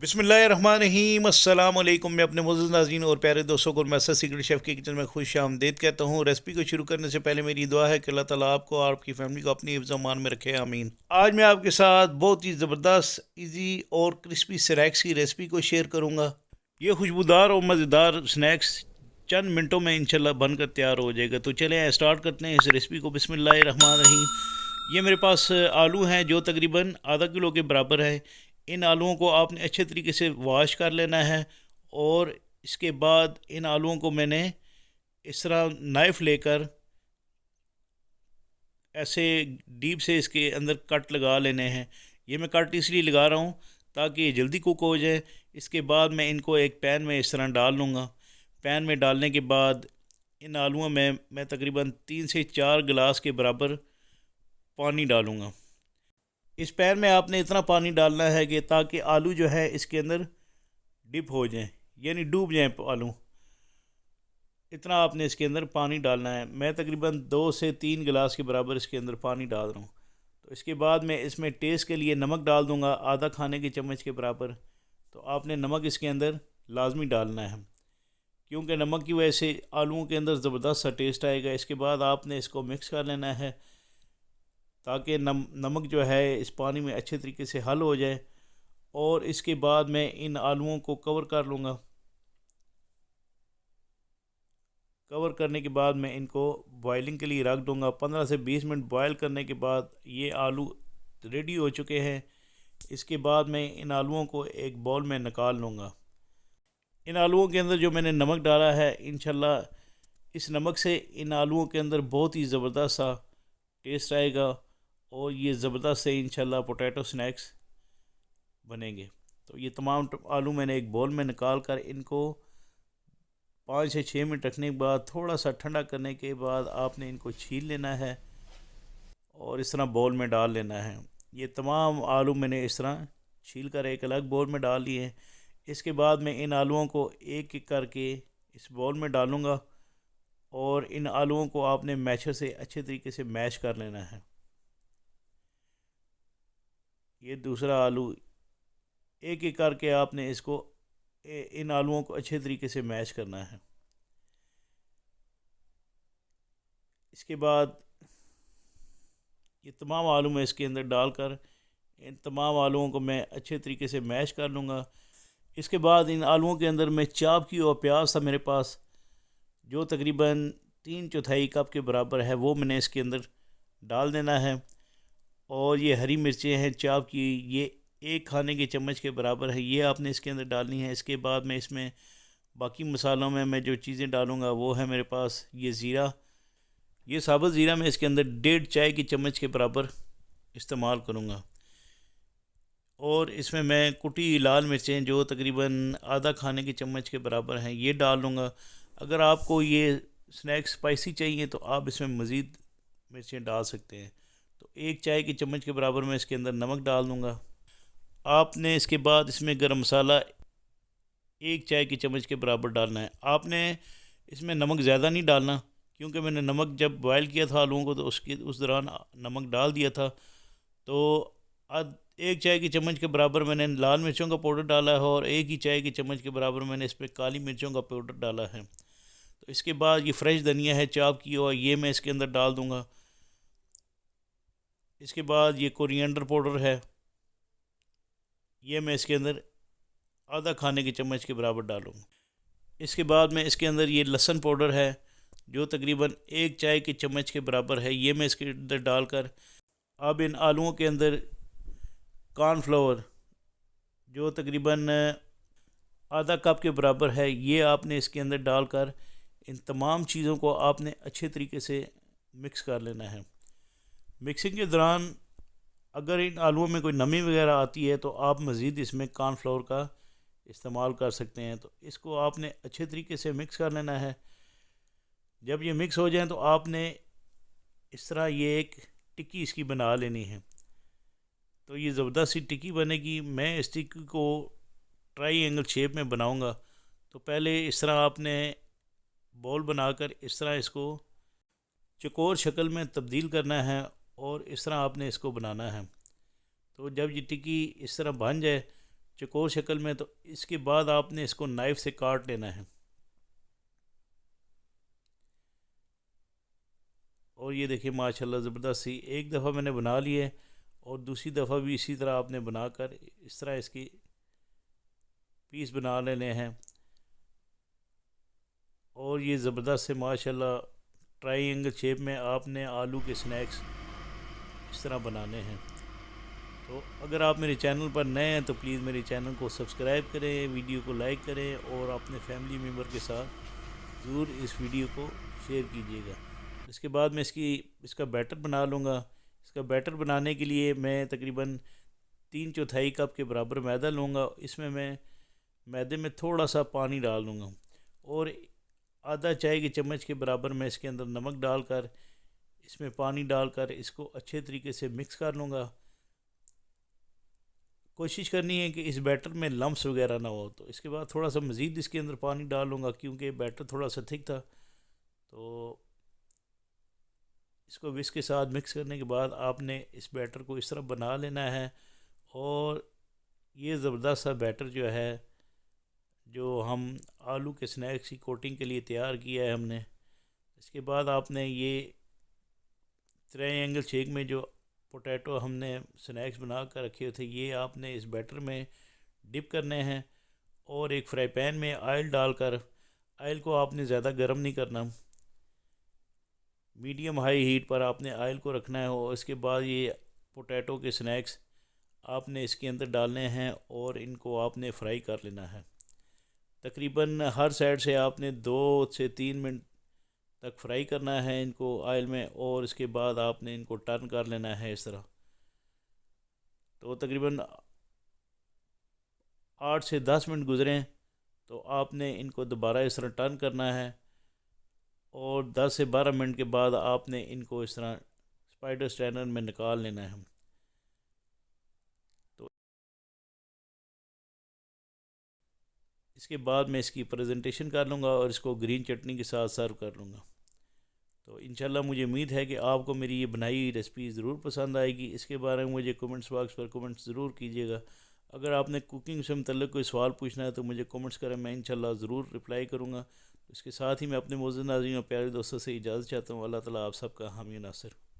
बिस्मिल्लाहिर्रहमानिर्रहीम अस्सलाम वालेकुम। मैं अपने मोअज़्ज़ज़ नाज़रीन और प्यारे दोस्तों को मैसर सीक्रेट शेफ़ के किचन में खुश आमदीद कहता हूँ। रेसिपी को शुरू करने से पहले मेरी दुआ है कि अल्लाह ताला आपको और आपकी फ़ैमिली को अपनी हिफ्ज़ अमान में रखे, आमीन। आज मैं आपके साथ बहुत ही ज़बरदस्त ईजी और क्रिस्पी स्नैक्स की रेसिपी को शेयर करूँगा। ये खुशबूदार और मज़ेदार स्नैक्स चंद मिनटों में इंशाल्लाह बनकर तैयार हो जाएगा। तो चलें स्टार्ट करते हैं इस रेसिपी को। बिस्मिल्लाहिर्रहमानिर्रहीम। ये मेरे पास आलू हैं जो तकरीबन आधा किलो के बराबर है। इन आलूओं को आपने अच्छे तरीके से वॉश कर लेना है और इसके बाद इन आलूओं को मैंने इस तरह नाइफ़ लेकर ऐसे डीप से इसके अंदर कट लगा लेने हैं। ये मैं कट इसलिए लगा रहा हूँ ताकि ये जल्दी कुक हो जाए। इसके बाद मैं इनको एक पैन में इस तरह डाल लूँगा। पैन में डालने के बाद इन आलूओं में मैं तकरीबन 3 से 4 गिलास के बराबर पानी डालूँगा। इस पैन में आपने इतना पानी डालना है कि ताकि आलू जो है इसके अंदर डिप हो जाएं, यानी डूब जाएं आलू। इतना आपने इसके अंदर पानी डालना है। मैं तकरीबन 2 से 3 गिलास के बराबर इसके अंदर पानी डाल रहा हूँ। तो इसके बाद मैं इसमें टेस्ट के लिए नमक डाल दूँगा आधा खाने के चम्मच के बराबर। तो आपने नमक इसके अंदर लाजमी डालना है क्योंकि नमक की वजह से आलूओं के अंदर ज़बरदस्त सा टेस्ट आएगा। इसके बाद आपने इसको मिक्स कर लेना है ताकि नमक जो है इस पानी में अच्छे तरीके से हल हो जाए। और इसके बाद मैं इन आलूओं को कवर कर लूँगा। कवर करने के बाद मैं इनको बॉइलिंग के लिए रख दूँगा। 15 से 20 मिनट बॉयल करने के बाद ये आलू रेडी हो चुके हैं। इसके बाद मैं इन आलूओं को एक बाउल में निकाल लूँगा। इन आलूओं के अंदर जो मैंने नमक डाला है, इंशाल्लाह इस नमक से इन आलूओं के अंदर बहुत ही ज़बरदस्त सा टेस्ट आएगा और ये ज़बरदस्त से इंशाल्लाह पोटैटो स्नैक्स बनेंगे। तो ये तमाम आलू मैंने एक बाउल में निकाल कर इनको 5 से 6 मिनट रखने के बाद थोड़ा सा ठंडा करने के बाद आपने इनको छील लेना है और इस तरह बाउल में डाल लेना है। ये तमाम आलू मैंने इस तरह छील कर एक अलग बाउल में डाल लिए हैं। इसके बाद मैं इन आलूओं को एक एक करके इस बाउल में डालूँगा और इन आलूओं को आपने मैशर से अच्छे तरीके से मैश कर लेना है। ये दूसरा आलू एक एक करके आपने इसको इन आलूओं को अच्छे तरीके से मैश करना है। इसके बाद ये तमाम आलू मैं इसके अंदर डालकर इन तमाम आलूओं को मैं अच्छे तरीके से मैश कर लूँगा। इसके बाद इन आलूओं के अंदर मैं चॉप की और प्याज था मेरे पास जो तकरीबन 3/4 कप के बराबर है, वो मैंने इसके अंदर डाल देना है। और ये हरी मिर्चें हैं चॉप की, ये 1 खाने के चम्मच के बराबर है, ये आपने इसके अंदर डालनी है। इसके बाद मैं इसमें बाकी मसालों में मैं जो चीज़ें डालूँगा वो है मेरे पास ये ज़ीरा, ये साबुत ज़ीरा मैं इसके अंदर 1.5 चाय की चम्मच के बराबर इस्तेमाल करूँगा। और इसमें मैं कुटी लाल मिर्चें जो तकरीबन आधा खाने के चम्मच के बराबर हैं ये डाल लूँगा। अगर आपको ये स्नैक्स स्पाइसी चाहिए तो आप इसमें मज़ीद मिर्चें डाल सकते हैं। तो 1 चाय की चम्मच के बराबर मैं इसके अंदर नमक डाल दूँगा। आपने इसके बाद इसमें गरम मसाला 1 चाय की चम्मच के बराबर डालना है। आपने इसमें नमक ज़्यादा नहीं डालना क्योंकि मैंने नमक जब बॉयल किया था आलूओं को तो उस दौरान नमक डाल दिया था। तो 1 चाय की चम्मच के बराबर मैंने लाल मिर्चों का पाउडर डाला है और 1 ही चाय की चम्मच के बराबर मैंने इस पर काली मिर्चों का पाउडर डाला है। तो इसके बाद ये फ्रेश धनिया है चॉप की और ये मैं इसके अंदर डाल दूँगा। इसके बाद ये कोरिएंडर पाउडर है, ये मैं इसके अंदर आधा खाने के चम्मच के बराबर डालूँगा। इसके बाद मैं इसके अंदर ये लहसुन पाउडर है जो तकरीबन 1 चाय के चम्मच के बराबर है, ये मैं इसके अंदर डालकर अब इन आलूओं के अंदर कॉर्नफ्लोर जो तकरीबन आधा कप के बराबर है ये आपने इसके अंदर डालकर इन तमाम चीज़ों को आपने अच्छे तरीके से मिक्स कर लेना है। मिक्सिंग के दौरान अगर इन आलूओं में कोई नमी वगैरह आती है तो आप मज़ीद इसमें कॉर्नफ्लोर का इस्तेमाल कर सकते हैं। तो इसको आपने अच्छे तरीके से मिक्स कर लेना है। जब ये मिक्स हो जाए तो आपने इस तरह ये एक टिक्की इसकी बना लेनी है। तो ये ज़बरदस्त सी टिक्की बनेगी। मैं इस टिक्की को ट्रायंगल शेप में बनाऊंगा। तो पहले इस तरह आपने बॉल बनाकर इस तरह इसको चौकोर शक्ल में तब्दील करना है और इस तरह आपने इसको बनाना है। तो जब ये टिक्की इस तरह बन जाए चौकोर शक्ल में। तो इसके बाद आपने इसको नाइफ़ से काट लेना है। और ये देखिए माशाल्लाह ज़बरदस्त सी एक दफ़ा मैंने बना ली है, और दूसरी दफ़ा भी इसी तरह आपने बनाकर इस तरह इसकी पीस बना लेने हैं। और ये ज़बरदस्त से माशाल्लाह ट्रायंगल शेप में आपने आलू के स्नैक्स इस तरह बनाने हैं। तो अगर आप मेरे चैनल पर नए हैं तो प्लीज़ मेरे चैनल को सब्सक्राइब करें, वीडियो को लाइक करें, और अपने फैमिली मेम्बर के साथ ज़रूर इस वीडियो को शेयर कीजिएगा। इसके बाद मैं इसका बैटर बना लूँगा। इसका बैटर बनाने के लिए मैं तकरीबन 3/4 कप के बराबर मैदा लूँगा। इसमें मैं मैदे में थोड़ा सा पानी डाल दूँगा, और आधा चाय के चम्मच के बराबर मैं इसके अंदर नमक डालकर, इसमें पानी डालकर इसको अच्छे तरीके से मिक्स कर लूँगा। कोशिश करनी है कि इस बैटर में लम्स वगैरह ना हो। तो इसके बाद थोड़ा सा मज़ीद इसके अंदर पानी डालूँगा, क्योंकि बैटर थोड़ा सा थिक था। तो इसको विस्क के साथ मिक्स करने के बाद आपने इस बैटर को इस तरह बना लेना है। और ये ज़बरदस्त सा बैटर जो है, जो हम आलू के स्नैक्स की कोटिंग के लिए तैयार किया है हमने, इसके बाद आपने ये ट्रायंगल शेप में जो पोटैटो हमने स्नैक्स बना कर रखे थे, ये आपने इस बैटर में डिप करने हैं। और एक फ्राई पैन में ऑयल डालकर, ऑयल को आपने ज़्यादा गर्म नहीं करना, मीडियम हाई हीट पर आपने ऑयल को रखना है। और इसके बाद ये पोटैटो के स्नैक्स आपने इसके अंदर डालने हैं, और इनको आपने फ्राई कर लेना है। तकरीबन हर साइड से आपने 2 से 3 मिनट तक फ्राई करना है इनको ऑयल में, और इसके बाद आपने इनको टर्न कर लेना है इस तरह। तो तकरीबन 8 से 10 मिनट गुजरें तो आपने इनको दोबारा इस तरह टर्न करना है, और 10 से 12 मिनट के बाद आपने इनको इस तरह स्पाइडर स्ट्रेनर में निकाल लेना है। तो इसके बाद मैं इसकी प्रेजेंटेशन कर लूँगा, और इसको ग्रीन चटनी के साथ सर्व कर लूँगा। तो इंशाल्लाह मुझे उम्मीद है कि आपको मेरी ये बनाई हुई रेसिपी ज़रूर पसंद आएगी। इसके बारे में मुझे कमेंट्स बॉक्स पर कमेंट्स ज़रूर कीजिएगा। अगर आपने कुकिंग से मतलब कोई सवाल पूछना है तो मुझे कमेंट्स करें, मैं इंशाल्लाह ज़रूर रिप्लाई करूँगा। इसके साथ ही मैं अपने मौजूद नाज़रीन और प्यारे दोस्तों से इजाज़त चाहता हूँ। अल्लाह ताला आप सबका हामी नासिर।